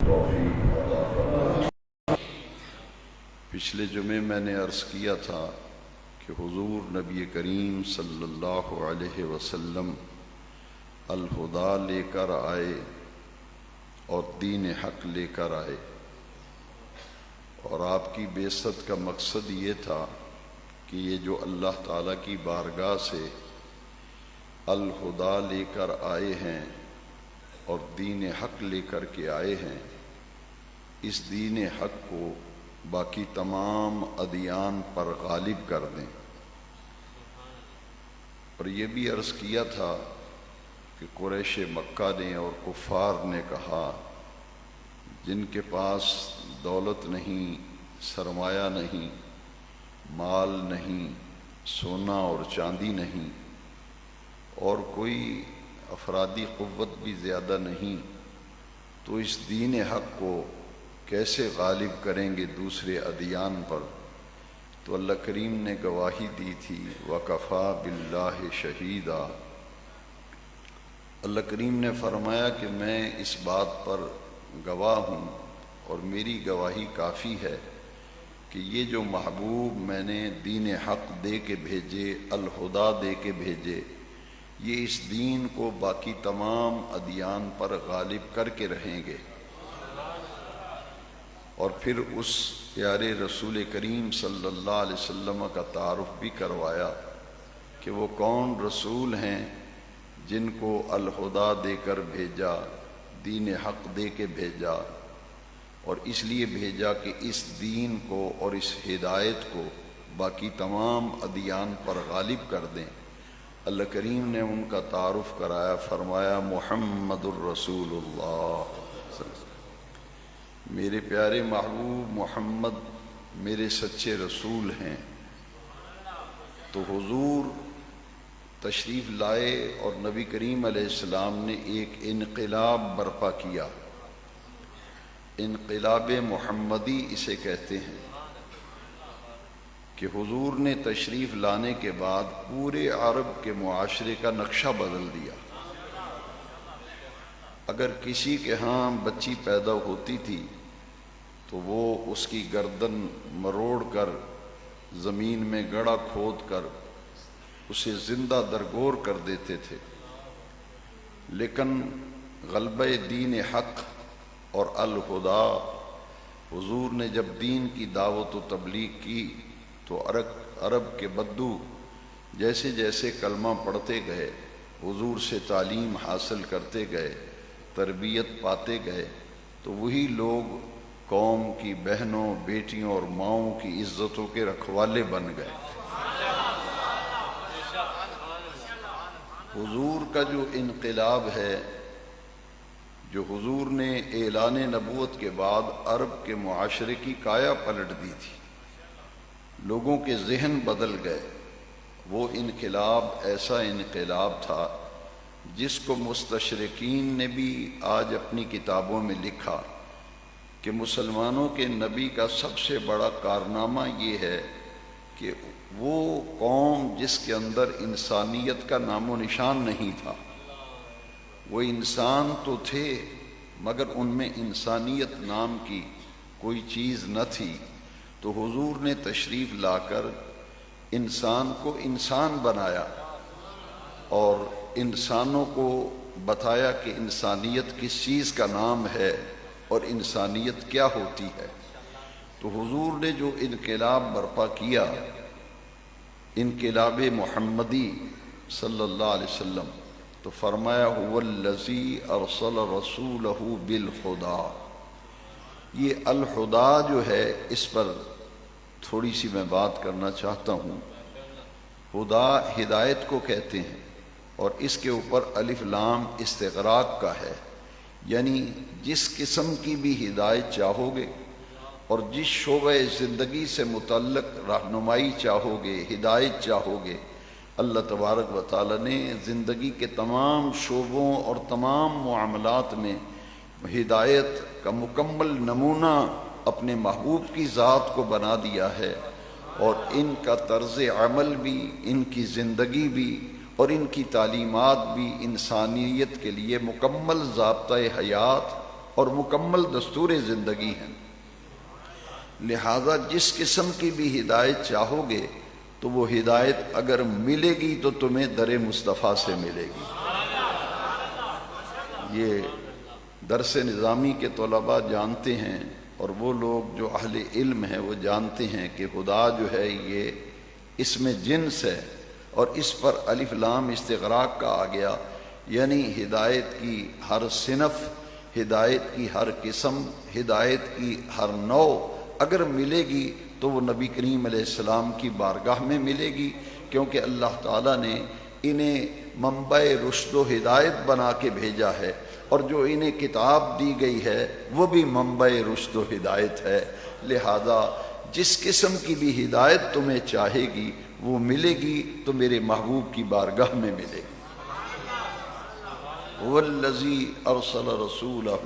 توفیق عطا فرمائے۔ پچھلے جمعے میں نے عرض کیا تھا کہ حضور نبی کریم صلی اللہ علیہ وسلم الہدیٰ لے کر آئے اور دین حق لے کر آئے، اور آپ کی بعثت کا مقصد یہ تھا کہ یہ جو اللہ تعالیٰ کی بارگاہ سے الہدیٰ لے کر آئے ہیں اور دین حق لے کر کے آئے ہیں، اس دین حق کو باقی تمام ادیان پر غالب کر دیں۔ اور یہ بھی عرض کیا تھا کہ قریش مکہ نے اور کفار نے کہا جن کے پاس دولت نہیں، سرمایہ نہیں، مال نہیں، سونا اور چاندی نہیں، اور کوئی افرادی قوت بھی زیادہ نہیں، تو اس دین حق کو کیسے غالب کریں گے دوسرے ادیان پر؟ تو اللہ کریم نے گواہی دی تھی وَكَفَى بِاللَّهِ شَهِيدًا۔ اللہ کریم نے فرمایا کہ میں اس بات پر گواہ ہوں اور میری گواہی کافی ہے کہ یہ جو محبوب میں نے دین حق دے کے بھیجے، الہدیٰ دے کے بھیجے، یہ اس دین کو باقی تمام ادیان پر غالب کر کے رہیں گے۔ اور پھر اس پیارے رسول کریم صلی اللہ علیہ وسلم کا تعارف بھی کروایا کہ وہ کون رسول ہیں جن کو الہدیٰ دے کر بھیجا، دین حق دے کے بھیجا، اور اس لیے بھیجا کہ اس دین کو اور اس ہدایت کو باقی تمام ادیان پر غالب کر دیں۔ اللہ کریم نے ان کا تعارف کرایا، فرمایا محمد الرسول اللہ، میرے پیارے محبوب محمد میرے سچے رسول ہیں۔ تو حضور تشریف لائے اور نبی کریم علیہ السلام نے ایک انقلاب برپا کیا، انقلاب محمدی اسے کہتے ہیں، کہ حضور نے تشریف لانے کے بعد پورے عرب کے معاشرے کا نقشہ بدل دیا۔ اگر کسی کے ہاں بچی پیدا ہوتی تھی تو وہ اس کی گردن مروڑ کر زمین میں گڑھا کھود کر اسے زندہ درگور کر دیتے تھے، لیکن غلبہ دین حق اور الہدیٰ، حضور نے جب دین کی دعوت و تبلیغ کی تو عرب کے بدو جیسے جیسے کلمہ پڑھتے گئے، حضور سے تعلیم حاصل کرتے گئے، تربیت پاتے گئے، تو وہی لوگ قوم کی بہنوں، بیٹیوں اور ماؤں کی عزتوں کے رکھوالے بن گئے۔ حضور کا جو انقلاب ہے، جو حضور نے اعلان نبوت کے بعد عرب کے معاشرے کی کایا پلٹ دی تھی، لوگوں کے ذہن بدل گئے، وہ انقلاب ایسا انقلاب تھا جس کو مستشرقین نے بھی آج اپنی کتابوں میں لکھا کہ مسلمانوں کے نبی کا سب سے بڑا کارنامہ یہ ہے کہ وہ قوم جس کے اندر انسانیت کا نام و نشان نہیں تھا، وہ انسان تو تھے مگر ان میں انسانیت نام کی کوئی چیز نہ تھی، تو حضور نے تشریف لا کر انسان کو انسان بنایا اور انسانوں کو بتایا کہ انسانیت کس چیز کا نام ہے اور انسانیت کیا ہوتی ہے۔ تو حضور نے جو انقلاب برپا کیا، انقلاب محمدی صلی اللہ علیہ وسلم، تو فرمایا هو الذی ارسل رسولہ بالہدیٰ۔ یہ الہدیٰ جو ہے اس پر تھوڑی سی میں بات کرنا چاہتا ہوں۔ ہدیٰ ہدایت کو کہتے ہیں، اور اس کے اوپر الف لام استغراق کا ہے، یعنی جس قسم کی بھی ہدایت چاہو گے اور جس شعبہ زندگی سے متعلق رہنمائی چاہو گے، ہدایت چاہو گے، اللہ تبارک و تعالی نے زندگی کے تمام شعبوں اور تمام معاملات میں ہدایت کا مکمل نمونہ اپنے محبوب کی ذات کو بنا دیا ہے، اور ان کا طرز عمل بھی، ان کی زندگی بھی اور ان کی تعلیمات بھی انسانیت کے لیے مکمل ضابطۂ حیات اور مکمل دستور زندگی ہیں۔ لہذا جس قسم کی بھی ہدایت چاہو گے تو وہ ہدایت اگر ملے گی تو تمہیں در مصطفیٰ سے ملے گی۔ یہ درس نظامی کے طلباء جانتے ہیں، اور وہ لوگ جو اہل علم ہیں وہ جانتے ہیں کہ خدا جو ہے یہ اسم جنس ہے، اور اس پر الف لام استغراق کا آ گیا، یعنی ہدایت کی ہر صنف، ہدایت کی ہر قسم، ہدایت کی ہر نوع اگر ملے گی تو وہ نبی کریم علیہ السلام کی بارگاہ میں ملے گی، کیونکہ اللہ تعالیٰ نے انہیں منبع رشد و ہدایت بنا کے بھیجا ہے، اور جو انہیں کتاب دی گئی ہے وہ بھی منبع رشد و ہدایت ہے۔ لہذا جس قسم کی بھی ہدایت تمہیں چاہے گی وہ ملے گی تو میرے محبوب کی بارگاہ میں ملے گی۔ والذی ارسل رسولہ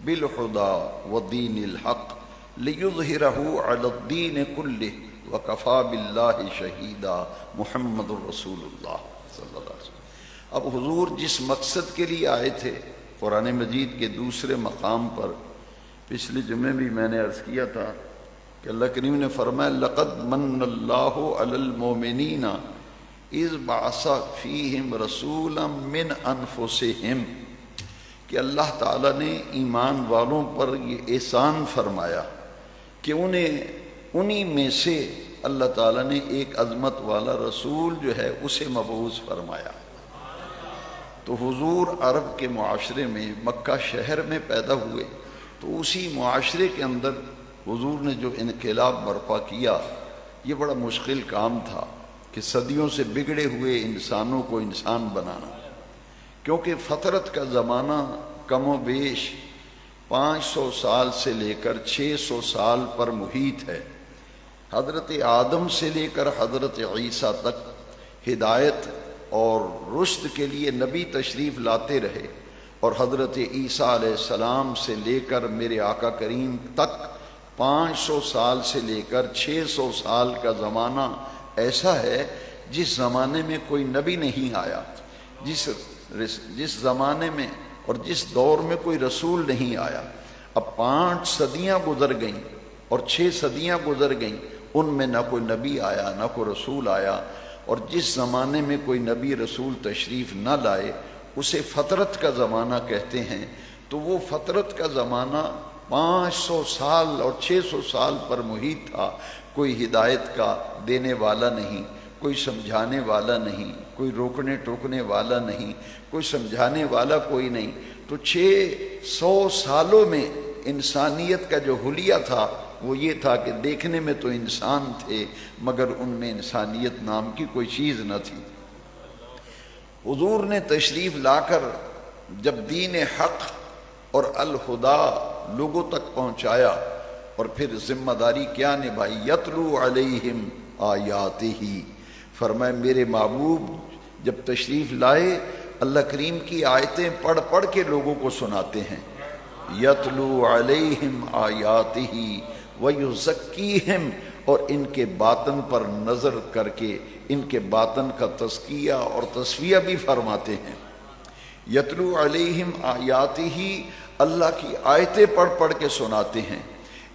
بالہدی ودین الحق لیظہرہ علی الدین کلہ وکفی باللہ شہیدا، محمد الرسول اللہ صلی اللہ علیہ وسلم۔ اب حضور جس مقصد کے لیے آئے تھے، قرآن مجید کے دوسرے مقام پر پچھلے جمعے بھی میں نے عرض کیا تھا کہ اللہ کریم نے فرمایا لقد من اللہ علی المؤمنین اذ بعث فیہم رسولا من انفسہم، کہ اللہ تعالیٰ نے ایمان والوں پر یہ احسان فرمایا کہ انہی میں سے اللہ تعالیٰ نے ایک عظمت والا رسول جو ہے اسے مبعوث فرمایا۔ تو حضور عرب کے معاشرے میں مکہ شہر میں پیدا ہوئے، تو اسی معاشرے کے اندر حضور نے جو انقلاب برپا کیا، یہ بڑا مشکل کام تھا کہ صدیوں سے بگڑے ہوئے انسانوں کو انسان بنانا، کیونکہ فطرت کا زمانہ کم و بیش 500 سال سے لے کر 600 سال پر محیط ہے۔ حضرت آدم سے لے کر حضرت عیسیٰ تک ہدایت اور رشد کے لیے نبی تشریف لاتے رہے، اور حضرت عیسیٰ علیہ السلام سے لے کر میرے آقا کریم تک 500 سال سے لے کر 600 سال کا زمانہ ایسا ہے جس زمانے میں کوئی نبی نہیں آیا، جس زمانے میں اور جس دور میں کوئی رسول نہیں آیا۔ اب 5 صدیاں گزر گئیں اور 6 صدیاں گزر گئیں، ان میں نہ کوئی نبی آیا نہ کوئی رسول آیا، اور جس زمانے میں کوئی نبی رسول تشریف نہ لائے اسے فطرت کا زمانہ کہتے ہیں۔ تو وہ فطرت کا زمانہ 500 سال اور 600 سال پر محیط تھا، کوئی ہدایت کا دینے والا نہیں، کوئی سمجھانے والا نہیں، کوئی روکنے ٹوکنے والا نہیں، کوئی سمجھانے والا کوئی نہیں۔ تو 600 سالوں میں انسانیت کا جو حلیہ تھا وہ یہ تھا کہ دیکھنے میں تو انسان تھے مگر ان میں انسانیت نام کی کوئی چیز نہ تھی۔ حضور نے تشریف لا کر جب دین حق اور الہدی لوگوں تک پہنچایا، اور پھر ذمہ داری کیا نبھائی، یتلو علیہم آیاتہ، فرمایا میرے محبوب جب تشریف لائے اللہ کریم کی آیتیں پڑھ پڑھ کے لوگوں کو سناتے ہیں۔ یتلو علیہم آیاتہ ویزکیہم، اور ان کے باطن پر نظر کر کے ان کے باطن کا تزکیہ اور تصفیہ بھی فرماتے ہیں۔ یتلو علیہم آیاتہ، اللہ کی آیتیں پڑھ پڑھ کے سناتے ہیں،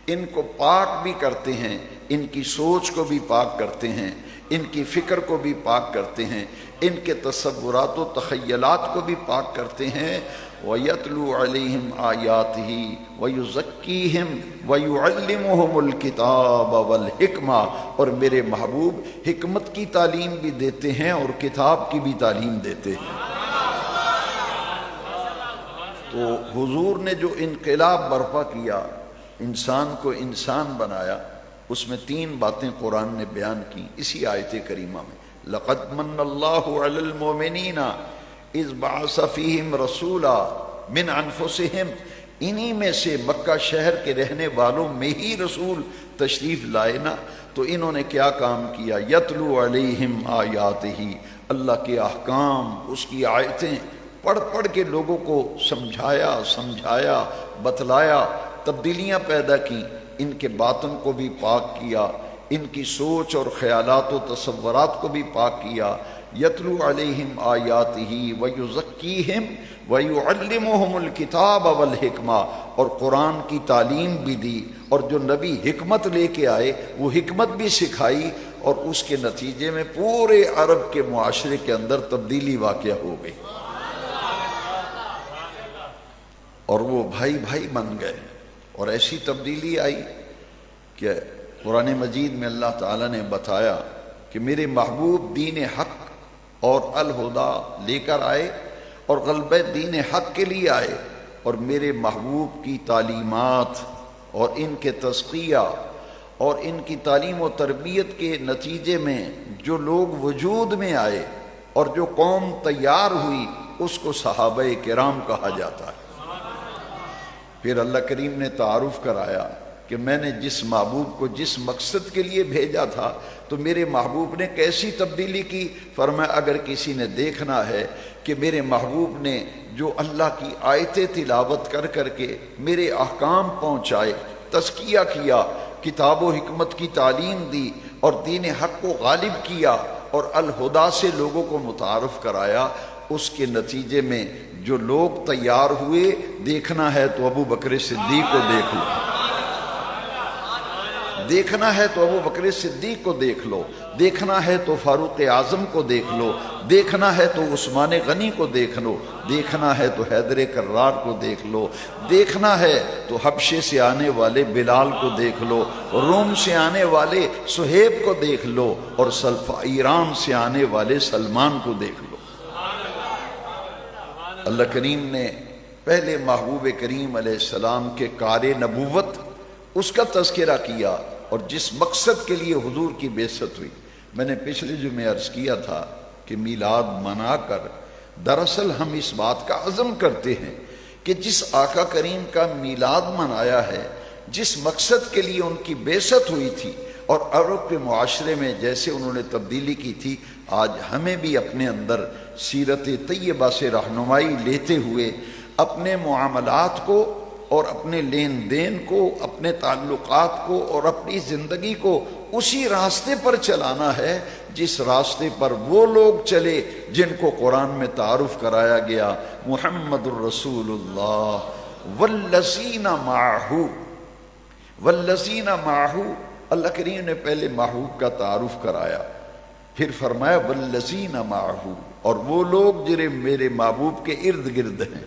ان کو پاک بھی کرتے ہیں، ان کی سوچ کو بھی پاک کرتے ہیں، ان کی فکر کو بھی پاک کرتے ہیں، ان کے تصورات و تخیلات کو بھی پاک کرتے ہیں۔ وَيَتْلُو عَلَيْهِمْ آيَاتِهِ وَيُزَكِّيهِمْ وَيُعَلِّمُهُمُ الْكِتَابَ وَالْحِكْمَةَ، اور میرے محبوب حکمت کی تعلیم بھی دیتے ہیں اور کتاب کی بھی تعلیم دیتے ہیں۔ تو حضور نے جو انقلاب برپا کیا، انسان کو انسان بنایا، اس میں 3 باتیں قرآن نے بیان کی اسی آیت کریمہ میں۔ لَقَدْ مَنَّ اللَّهُ عَلَى الْمُؤْمِنِينَ اذ بعث فیہم رسولا من انفسہم، انہی میں سے مکہ شہر کے رہنے والوں میں ہی رسول تشریف لائے نا، تو انہوں نے کیا کام کیا، یتلو علیہم آیاتہ، اللہ کے احکام، اس کی آیتیں پڑھ پڑھ کے لوگوں کو سمجھایا بتلایا، تبدیلیاں پیدا کی، ان کے باطن کو بھی پاک کیا، ان کی سوچ اور خیالات و تصورات کو بھی پاک کیا، یتلو علیہم آیاتہ ویزکیہم ویعلمہم الکتاب والحکمہ، اور قرآن کی تعلیم بھی دی، اور جو نبی حکمت لے کے آئے وہ حکمت بھی سکھائی، اور اس کے نتیجے میں پورے عرب کے معاشرے کے اندر تبدیلی واقع ہو گئی، اور وہ بھائی بھائی بن گئے۔ اور ایسی تبدیلی آئی کہ قرآن مجید میں اللہ تعالیٰ نے بتایا کہ میرے محبوب دین حق اور الہدا لے کر آئے، اور غلبہ دین حق کے لیے آئے، اور میرے محبوب کی تعلیمات اور ان کے تزکیہ اور ان کی تعلیم و تربیت کے نتیجے میں جو لوگ وجود میں آئے اور جو قوم تیار ہوئی، اس کو صحابہ کرام کہا جاتا ہے۔ پھر اللہ کریم نے تعارف کرایا کہ میں نے جس محبوب کو جس مقصد کے لیے بھیجا تھا تو میرے محبوب نے کیسی تبدیلی کی۔ فرمایا اگر کسی نے دیکھنا ہے کہ میرے محبوب نے جو اللہ کی آیتیں تلاوت کر کر کے میرے احکام پہنچائے، تزکیہ کیا، کتاب و حکمت کی تعلیم دی، اور دین حق کو غالب کیا، اور الہدا سے لوگوں کو متعارف کرایا، اس کے نتیجے میں جو لوگ تیار ہوئے، دیکھنا ہے تو ابو بکر صدیق کو دیکھ لو، دیکھنا ہے تو ابو بکر صدیق کو دیکھ لو، دیکھنا ہے تو فاروق اعظم کو دیکھ لو، دیکھنا ہے تو عثمان غنی کو دیکھ لو، دیکھنا ہے تو حیدر کرار کو دیکھ لو، دیکھنا ہے تو حبشے سے آنے والے بلال کو دیکھ لو، روم سے آنے والے سہیب کو دیکھ لو، اور ایران سے آنے والے سلمان کو دیکھ لو۔ اللہ کریم نے پہلے محبوب کریم علیہ السلام کے کار نبوت، اس کا تذکرہ کیا، اور جس مقصد کے لیے حضور کی بعثت ہوئی۔ میں نے پچھلے جمعے عرض کیا تھا کہ میلاد منا کر دراصل ہم اس بات کا عزم کرتے ہیں کہ جس آقا کریم کا میلاد منایا ہے، جس مقصد کے لیے ان کی بعثت ہوئی تھی، اور عرب کے معاشرے میں جیسے انہوں نے تبدیلی کی تھی، آج ہمیں بھی اپنے اندر سیرت طیبہ سے رہنمائی لیتے ہوئے اپنے معاملات کو اور اپنے لین دین کو، اپنے تعلقات کو اور اپنی زندگی کو اسی راستے پر چلانا ہے جس راستے پر وہ لوگ چلے جن کو قرآن میں تعارف کرایا گیا، محمد الرسول اللہ والذین معہ، والذین معہ۔ اللہ کریم نے پہلے محبوب کا تعارف کرایا، پھر فرمایا والذین معہ، اور وہ لوگ جنہیں میرے محبوب کے ارد گرد ہیں،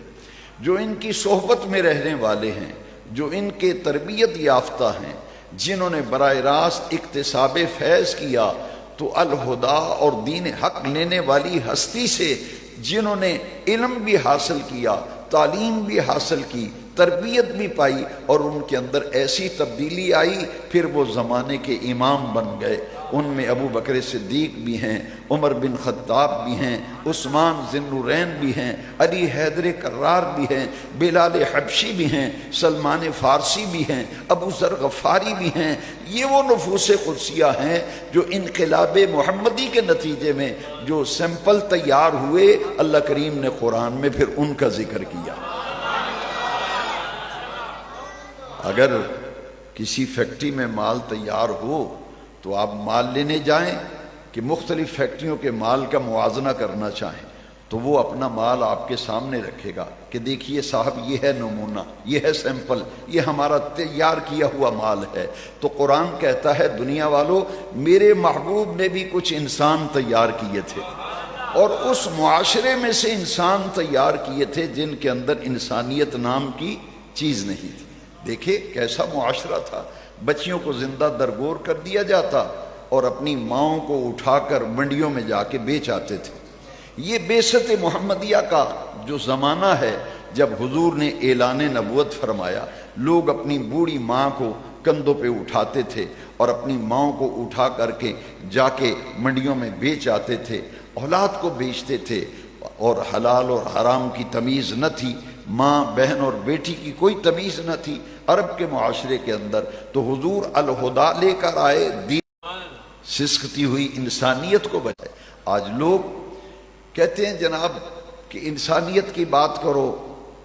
جو ان کی صحبت میں رہنے والے ہیں، جو ان کے تربیت یافتہ ہیں، جنہوں نے براہ راست اکتساب فیض کیا، تو الہدا اور دین حق لینے والی ہستی سے جنہوں نے علم بھی حاصل کیا، تعلیم بھی حاصل کی، تربیت بھی پائی، اور ان کے اندر ایسی تبدیلی آئی، پھر وہ زمانے کے امام بن گئے۔ ان میں ابو بکر صدیق بھی ہیں، عمر بن خطاب بھی ہیں، عثمان ذی النورین بھی ہیں، علی حیدر کرار بھی ہیں، بلال حبشی بھی ہیں، سلمان فارسی بھی ہیں، ابو ذر غفاری بھی ہیں۔ یہ وہ نفوس قدسیہ ہیں جو انقلاب محمدی کے نتیجے میں جو سیمپل تیار ہوئے، اللہ کریم نے قرآن میں پھر ان کا ذکر کیا۔ اگر کسی فیکٹری میں مال تیار ہو تو آپ مال لینے جائیں کہ مختلف فیکٹریوں کے مال کا موازنہ کرنا چاہیں، تو وہ اپنا مال آپ کے سامنے رکھے گا کہ دیکھیے صاحب، یہ ہے نمونہ، یہ ہے سیمپل، یہ ہمارا تیار کیا ہوا مال ہے۔ تو قرآن کہتا ہے دنیا والو، میرے محبوب نے بھی کچھ انسان تیار کیے تھے، اور اس معاشرے میں سے انسان تیار کیے تھے جن کے اندر انسانیت نام کی چیز نہیں تھی۔ دیکھیں کیسا معاشرہ تھا، بچیوں کو زندہ درگور کر دیا جاتا اور اپنی ماؤں کو اٹھا کر منڈیوں میں جا کے بیچ آتے تھے۔ یہ بعثت محمدیہ کا جو زمانہ ہے، جب حضور نے اعلان نبوت فرمایا، لوگ اپنی بوڑھی ماں کو کندھوں پہ اٹھاتے تھے اور اپنی ماؤں کو اٹھا کر کے جا کے منڈیوں میں بیچ آتے تھے، اولاد کو بیچتے تھے، اور حلال اور حرام کی تمیز نہ تھی، ماں بہن اور بیٹی کی کوئی تمیز نہ تھی عرب کے معاشرے کے اندر۔ تو حضور الہدا لے کر آئے، دین سسکتی ہوئی انسانیت کو بچائے۔ آج لوگ کہتے ہیں جناب کہ انسانیت کی بات کرو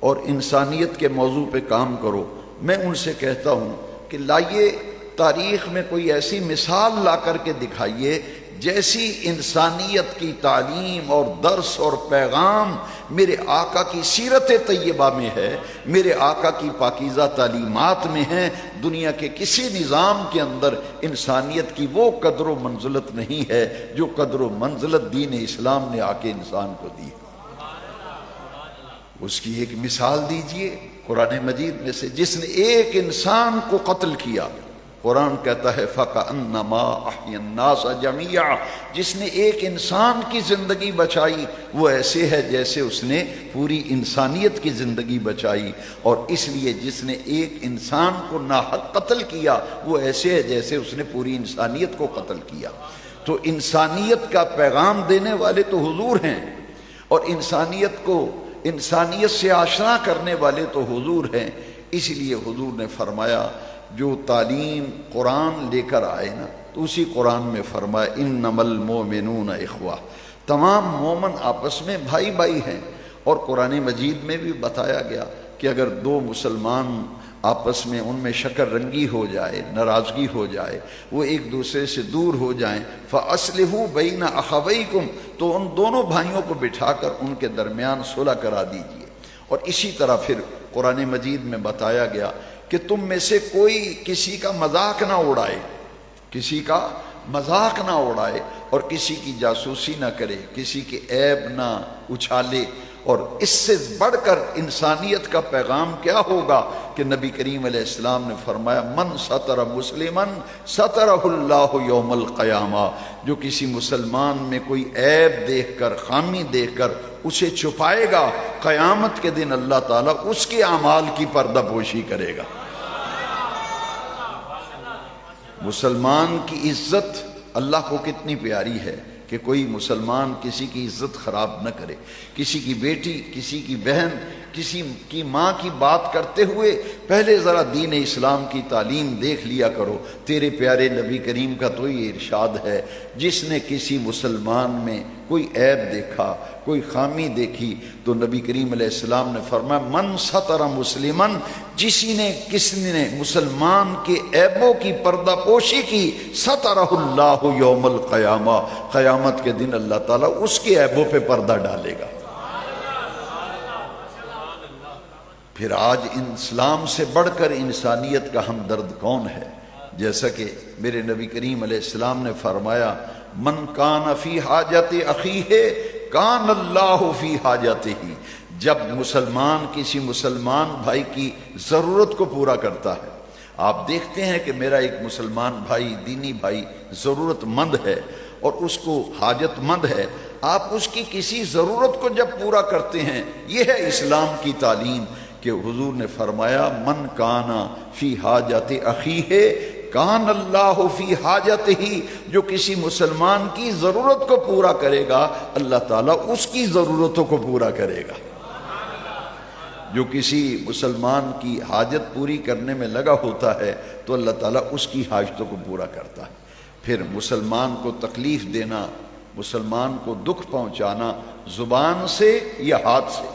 اور انسانیت کے موضوع پہ کام کرو۔ میں ان سے کہتا ہوں کہ لائیے تاریخ میں کوئی ایسی مثال لا کر کے دکھائیے جیسی انسانیت کی تعلیم اور درس اور پیغام میرے آقا کی سیرت طیبہ میں ہے، میرے آقا کی پاکیزہ تعلیمات میں ہے، دنیا کے کسی نظام کے اندر انسانیت کی وہ قدر و منزلت نہیں ہے جو قدر و منزلت دین اسلام نے آ کے انسان کو دی۔ اس کی ایک مثال دیجئے قرآن مجید میں سے، جس نے ایک انسان کو قتل کیا، قرآن کہتا ہے فَكَأَنَّمَا أَحْيَا النَّاسَ جَمِيعًا، جس نے ایک انسان کی زندگی بچائی وہ ایسے ہے جیسے اس نے پوری انسانیت کی زندگی بچائی، اور اس لیے جس نے ایک انسان کو ناحق قتل کیا وہ ایسے ہے جیسے اس نے پوری انسانیت کو قتل کیا۔ تو انسانیت کا پیغام دینے والے تو حضور ہیں، اور انسانیت سے آشنا کرنے والے تو حضور ہیں۔ اس لیے حضور نے فرمایا جو تعلیم قرآن لے کر آئے نا، تو اسی قرآن میں فرمایا انما المؤمنون اخوہ، تمام مومن آپس میں بھائی بھائی ہیں۔ اور قرآن مجید میں بھی بتایا گیا کہ اگر دو مسلمان آپس میں ان میں شکر رنگی ہو جائے، ناراضگی ہو جائے، وہ ایک دوسرے سے دور ہو جائیں، فَأَصْلِحُوا بَيْنَ أَخَوَيْكُمْ، تو ان دونوں بھائیوں کو بٹھا کر ان کے درمیان صلح کرا دیجئے۔ اور اسی طرح پھر قرآن مجید میں بتایا گیا کہ تم میں سے کوئی کسی کا مذاق نہ اڑائے، کسی کا مذاق نہ اڑائے، اور کسی کی جاسوسی نہ کرے، کسی کے عیب نہ اچھالے۔ اور اس سے بڑھ کر انسانیت کا پیغام کیا ہوگا کہ نبی کریم علیہ السلام نے فرمایا من ستر مسلمن سترہ اللہ یوم القیامہ، جو کسی مسلمان میں کوئی عیب دیکھ کر، خامی دیکھ کر اسے چھپائے گا، قیامت کے دن اللہ تعالیٰ اس کے اعمال کی پردہ پوشی کرے گا۔ مسلمان کی عزت اللہ کو کتنی پیاری ہے کہ کوئی مسلمان کسی کی عزت خراب نہ کرے، کسی کی بیٹی، کسی کی بہن، کسی کی ماں کی بات کرتے ہوئے پہلے ذرا دین اسلام کی تعلیم دیکھ لیا کرو۔ تیرے پیارے نبی کریم کا تو یہ ارشاد ہے جس نے کسی مسلمان میں کوئی عیب دیکھا، کوئی خامی دیکھی، تو نبی کریم علیہ السلام نے فرمایا من ستر مسلمن، کسی نے مسلمان کے عیبوں کی پردہ پوشی کی، سترہ اللہ یوم القیامہ، قیامت کے دن اللہ تعالیٰ اس کے عیبوں پہ پردہ ڈالے گا۔ پھر آج اسلام سے بڑھ کر انسانیت کا ہمدرد کون ہے؟ جیسا کہ میرے نبی کریم علیہ السلام نے فرمایا من کان فی حاجت اخیہ کان اللہ فی حاجتہ، جب مسلمان کسی مسلمان بھائی کی ضرورت کو پورا کرتا ہے، آپ دیکھتے ہیں کہ میرا ایک مسلمان بھائی، دینی بھائی ضرورت مند ہے اور اس کو حاجت مند ہے، آپ اس کی کسی ضرورت کو جب پورا کرتے ہیں، یہ ہے اسلام کی تعلیم کہ حضور نے فرمایا من کانا فی حاجت اخیہ کان اللہ فی حاجتہ، جو کسی مسلمان کی ضرورت کو پورا کرے گا اللہ تعالیٰ اس کی ضرورتوں کو پورا کرے گا۔ جو کسی مسلمان کی حاجت پوری کرنے میں لگا ہوتا ہے تو اللہ تعالیٰ اس کی حاجتوں کو پورا کرتا ہے۔ پھر مسلمان کو تکلیف دینا، مسلمان کو دکھ پہنچانا زبان سے یا ہاتھ سے،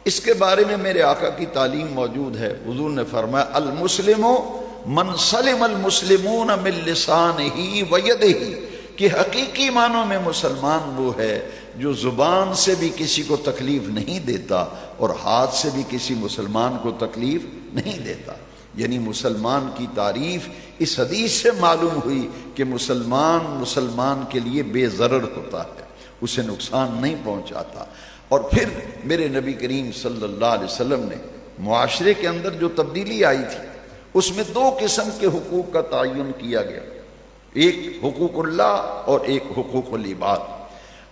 اس کے بارے میں میرے آقا کی تعلیم موجود ہے۔ حضور نے فرمایا المسلم من سلم المسلمون من لسانہ و یدہ، کہ حقیقی معنوں میں مسلمان وہ ہے جو زبان سے بھی کسی کو تکلیف نہیں دیتا اور ہاتھ سے بھی کسی مسلمان کو تکلیف نہیں دیتا۔ یعنی مسلمان کی تعریف اس حدیث سے معلوم ہوئی کہ مسلمان کے لیے بے ضرر ہوتا ہے، اسے نقصان نہیں پہنچاتا۔ اور پھر میرے نبی کریم صلی اللہ علیہ وسلم نے معاشرے کے اندر جو تبدیلی آئی تھی اس میں دو قسم کے حقوق کا تعین کیا گیا، ایک حقوق اللہ اور ایک حقوق العباد۔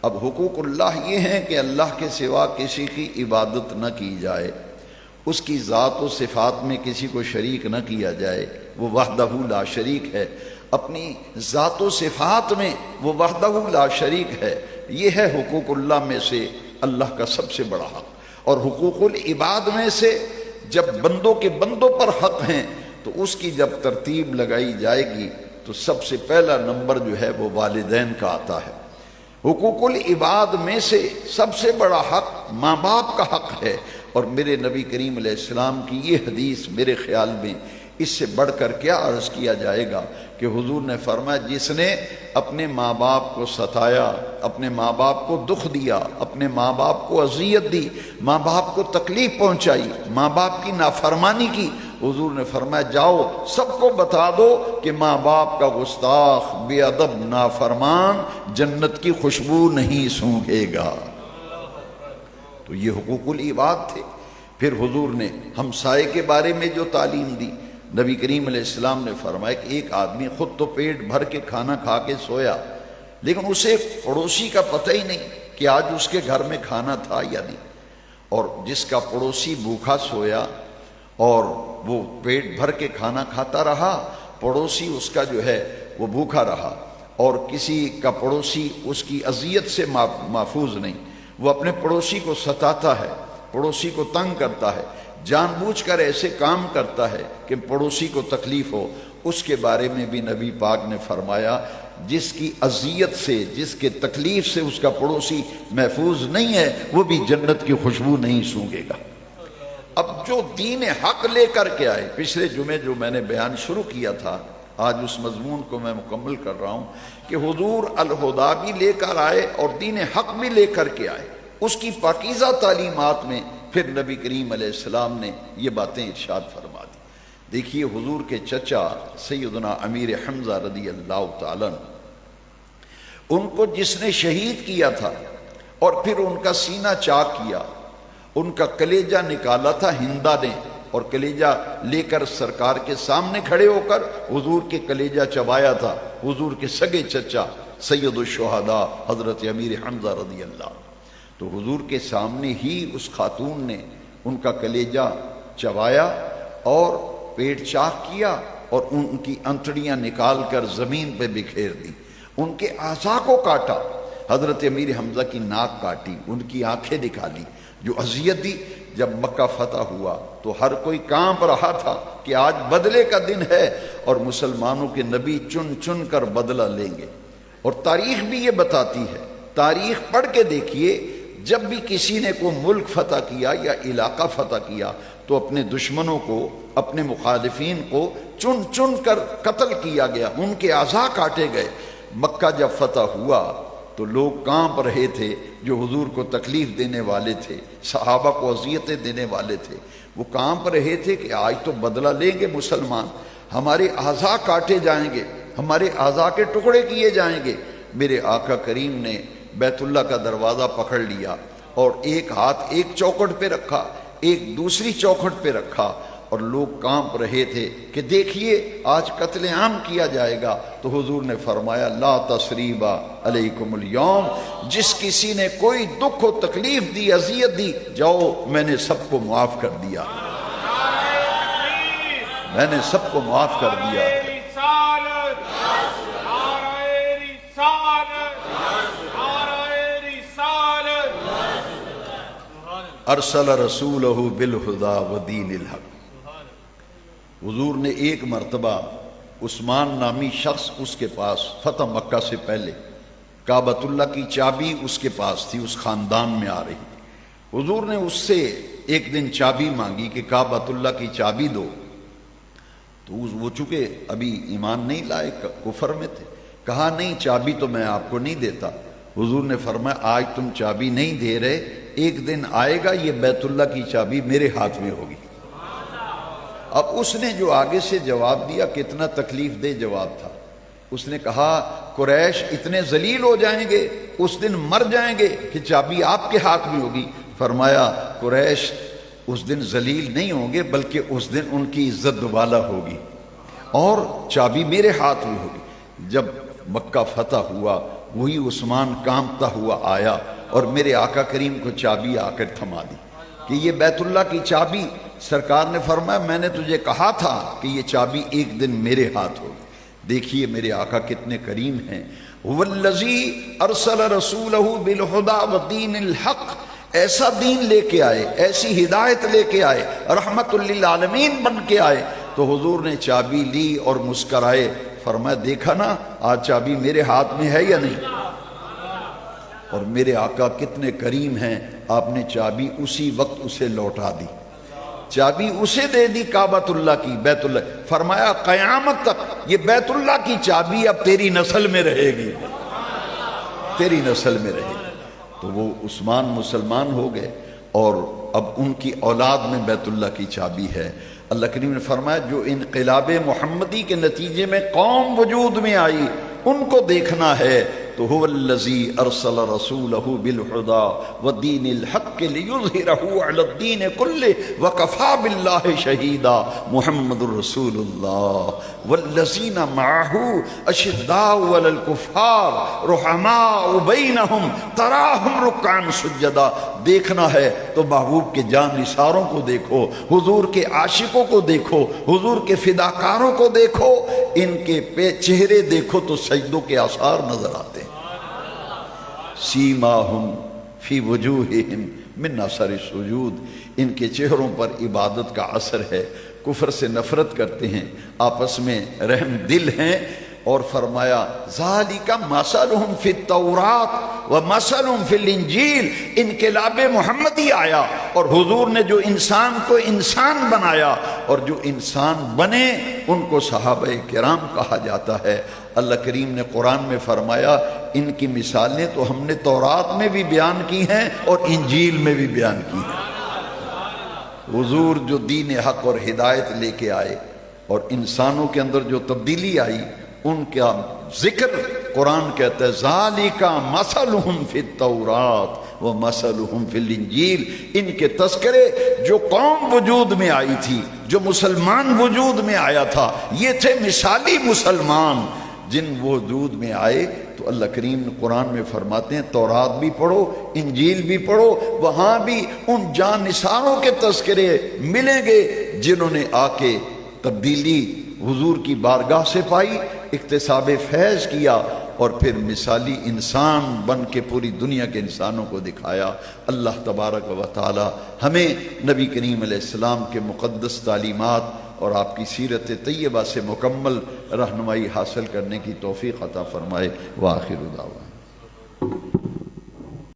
اب حقوق اللہ یہ ہیں کہ اللہ کے سوا کسی کی عبادت نہ کی جائے، اس کی ذات و صفات میں کسی کو شریک نہ کیا جائے، وہ وحدہ لا شریک ہے، اپنی ذات و صفات میں وہ وحدہ لا شریک ہے۔ یہ ہے حقوق اللہ میں سے اللہ کا سب سے بڑا حق۔ اور حقوق العباد میں سے جب بندوں کے بندوں پر حق ہیں تو اس کی جب ترتیب لگائی جائے گی تو سب سے پہلا نمبر جو ہے وہ والدین کا آتا ہے۔ حقوق العباد میں سے سب سے بڑا حق ماں باپ کا حق ہے، اور میرے نبی کریم علیہ السلام کی یہ حدیث میرے خیال میں اس سے بڑھ کر کیا عرض کیا جائے گا کہ حضور نے فرمایا جس نے اپنے ماں باپ کو ستایا، اپنے ماں باپ کو دکھ دیا، اپنے ماں باپ کو اذیت دی، ماں باپ کو تکلیف پہنچائی، ماں باپ کی نافرمانی کی، حضور نے فرمایا جاؤ سب کو بتا دو کہ ماں باپ کا گستاخ بے ادب نافرمان جنت کی خوشبو نہیں سونگھے گا۔ تو یہ حقوق العباد تھے۔ پھر حضور نے ہمسائے کے بارے میں جو تعلیم دی، نبی کریم علیہ السلام نے فرمایا کہ ایک آدمی خود تو پیٹ بھر کے کھانا کھا کے سویا، لیکن اسے پڑوسی کا پتہ ہی نہیں کہ آج اس کے گھر میں کھانا تھا یا نہیں، اور جس کا پڑوسی بھوکا سویا اور وہ پیٹ بھر کے کھانا کھاتا رہا، پڑوسی اس کا جو ہے وہ بھوکا رہا، اور کسی کا پڑوسی اس کی اذیت سے محفوظ نہیں، وہ اپنے پڑوسی کو ستاتا ہے، پڑوسی کو تنگ کرتا ہے، جان بوجھ کر ایسے کام کرتا ہے کہ پڑوسی کو تکلیف ہو، اس کے بارے میں بھی نبی پاک نے فرمایا جس کی اذیت سے، جس کے تکلیف سے اس کا پڑوسی محفوظ نہیں ہے، وہ بھی جنت کی خوشبو نہیں سونگھے گا۔ اب جو دین حق لے کر کے آئے، پچھلے جمعے جو میں نے بیان شروع کیا تھا، آج اس مضمون کو میں مکمل کر رہا ہوں کہ حضور الہدیٰ بھی لے کر آئے اور دین حق بھی لے کر کے آئے۔ اس کی پاکیزہ تعلیمات میں پھر نبی کریم علیہ السلام نے یہ باتیں ارشاد فرما دی۔ دیکھیے حضور کے چچا سیدنا امیر حمزہ رضی اللہ تعالیٰ عنہ، ان کو جس نے شہید کیا تھا اور پھر ان کا سینہ چاک کیا، ان کا کلیجہ نکالا تھا ہندا نے، اور کلیجہ لے کر سرکار کے سامنے کھڑے ہو کر حضور کے کلیجہ چبایا تھا حضور کے سگے چچا سید الشہداء حضرت امیر حمزہ رضی اللہ۔ تو حضور کے سامنے ہی اس خاتون نے ان کا کلیجہ چبایا اور پیٹ چاک کیا اور ان کی انتڑیاں نکال کر زمین پہ بکھیر دی، ان کے اعضاء کو کاٹا، حضرت امیر حمزہ کی ناک کاٹی، ان کی آنکھیں نکالی، جو اذیت دی۔ جب مکہ فتح ہوا تو ہر کوئی کانپ رہا تھا کہ آج بدلے کا دن ہے اور مسلمانوں کے نبی چن چن کر بدلہ لیں گے، اور تاریخ بھی یہ بتاتی ہے، تاریخ پڑھ کے دیکھیے، جب بھی کسی نے کوئی ملک فتح کیا یا علاقہ فتح کیا تو اپنے دشمنوں کو، اپنے مخالفین کو چن چن کر قتل کیا گیا، ان کے اعضاء کاٹے گئے۔ مکہ جب فتح ہوا تو لوگ کانپ رہے تھے، جو حضور کو تکلیف دینے والے تھے، صحابہ کو اذیتیں دینے والے تھے، وہ کانپ رہے تھے کہ آج تو بدلہ لیں گے مسلمان، ہمارے اعضاء کاٹے جائیں گے، ہمارے اعضاء کے ٹکڑے کیے جائیں گے۔ میرے آقا کریم نے بیت اللہ کا دروازہ پکڑ لیا اور ایک ہاتھ ایک چوکھٹ پہ رکھا، ایک دوسری چوکھٹ پہ رکھا، اور لوگ کانپ رہے تھے کہ دیکھیے آج قتل عام کیا جائے گا۔ تو حضور نے فرمایا لا تثریب علیکم اليوم، جس کسی نے کوئی دکھ و تکلیف دی، اذیت دی، جاؤ میں نے سب کو معاف کر دیا، میں نے سب کو معاف کر دیا۔ ارسل رسولہ بالہدی ودین الحق۔ حضور نے ایک مرتبہ عثمان نامی شخص، اس کے پاس فتح مکہ سے پہلے کعبۃ اللہ کی چابی اس کے پاس تھی، اس خاندان میں آ رہی تھی۔ حضور نے اس سے ایک دن چابی مانگی کہ کعبۃ اللہ کی چابی دو، تو وہ چونکہ ابھی ایمان نہیں لائے، کفر میں تھے، کہا نہیں چابی تو میں آپ کو نہیں دیتا۔ حضور نے فرمایا آج تم چابی نہیں دے رہے، ایک دن آئے گا یہ بیت اللہ کی چابی میرے ہاتھ میں ہوگی۔ اب اس نے جو آگے سے جواب دیا کتنا تکلیف دہ جواب تھا، اس نے کہا قریش اتنے ذلیل ہو جائیں گے، اس دن مر جائیں گے کہ چابی آپ کے ہاتھ میں ہوگی۔ فرمایا قریش اس دن ذلیل نہیں ہوں گے، بلکہ اس دن ان کی عزت دوبالا ہوگی اور چابی میرے ہاتھ میں ہوگی۔ جب مکہ فتح ہوا وہی عثمان کانپتا ہوا آیا اور میرے آقا کریم کو چابی آ کر تھما دی کہ یہ بیت اللہ کی چابی۔ سرکار نے فرمایا میں نے تجھے کہا تھا کہ یہ چابی ایک دن میرے ہاتھ ہوگی۔ دیکھیے میرے آقا کتنے کریم ہیں۔ والذی ارسل رسولہ بالہدی ودین الحق، ایسا دین لے کے آئے، ایسی ہدایت لے کے آئے، رحمت للعالمین بن کے آئے۔ تو حضور نے چابی لی اور مسکرائے، فرمایا دیکھا نا آج چابی میرے ہاتھ میں ہے یا نہیں؟ اور میرے آقا کتنے کریم ہیں، آپ نے چابی اسی وقت اسے لوٹا دی۔ چابی اسے دے دی کعبۃ اللہ کی، بیت اللہ، فرمایا قیامت تک یہ بیت اللہ کی چابی اب تیری نسل میں رہے گی، تیری نسل میں رہے گی۔ تو وہ عثمان مسلمان ہو گئے اور اب ان کی اولاد میں بیت اللہ کی چابی ہے۔ اللہ کریم نے فرمایا جو انقلاب محمدی کے نتیجے میں قوم وجود میں آئی ان کو دیکھنا ہے تو هو الذی ارسل رسولہ بالہدی ودین الحق لیظہرہ علی الدین کلہ وکفی باللہ شہیدا، محمد رسول اللہ والذین معہ اشداء علی الکفار رحماء بینہم تراہم رکعا سجدا۔ دیکھنا ہے تو محبوب کے جان نثاروں کو دیکھو، حضور کے عاشقوں کو دیکھو، حضور کے فداکاروں کو دیکھو، ان کے چہرے دیکھو تو سجدوں کے آثار نظر آتے ہیں۔ سیماہم فی وجوہہم من اثر السجود، ان کے چہروں پر عبادت کا اثر ہے، کفر سے نفرت کرتے ہیں، آپس میں رحم دل ہیں۔ اور فرمایا ذالک مثلہم فی التوراۃ ومثلہم فی الانجیل، انقلاب محمدی آیا اور حضور نے جو انسان کو انسان بنایا اور جو انسان بنے ان کو صحابہ کرام کہا جاتا ہے۔ اللہ کریم نے قرآن میں فرمایا ان کی مثالیں تو ہم نے تورات میں بھی بیان کی ہیں اور انجیل میں بھی بیان کی ہیں۔ حضور جو دین حق اور ہدایت لے کے آئے اور انسانوں کے اندر جو تبدیلی آئی ان کا ذکر قرآن کہتا ہے ذالک مثلہم فی التوراۃ ومثلہم فی الانجیل، ان کے تذکرے جو قوم وجود میں آئی تھی، جو مسلمان وجود میں آیا تھا، یہ تھے مثالی مسلمان جن وجود میں آئے۔ تو اللہ کریم قرآن میں فرماتے ہیں تورات بھی پڑھو، انجیل بھی پڑھو، وہاں بھی ان جان نثاروں کے تذکرے ملیں گے جنہوں نے آ کے تبدیلی حضور کی بارگاہ سے پائی، اکتساب فیض کیا اور پھر مثالی انسان بن کے پوری دنیا کے انسانوں کو دکھایا۔ اللہ تبارک و تعالی ہمیں نبی کریم علیہ السلام کے مقدس تعلیمات اور آپ کی سیرت طیبہ سے مکمل رہنمائی حاصل کرنے کی توفیق عطا فرمائے۔ وآخر دعوانا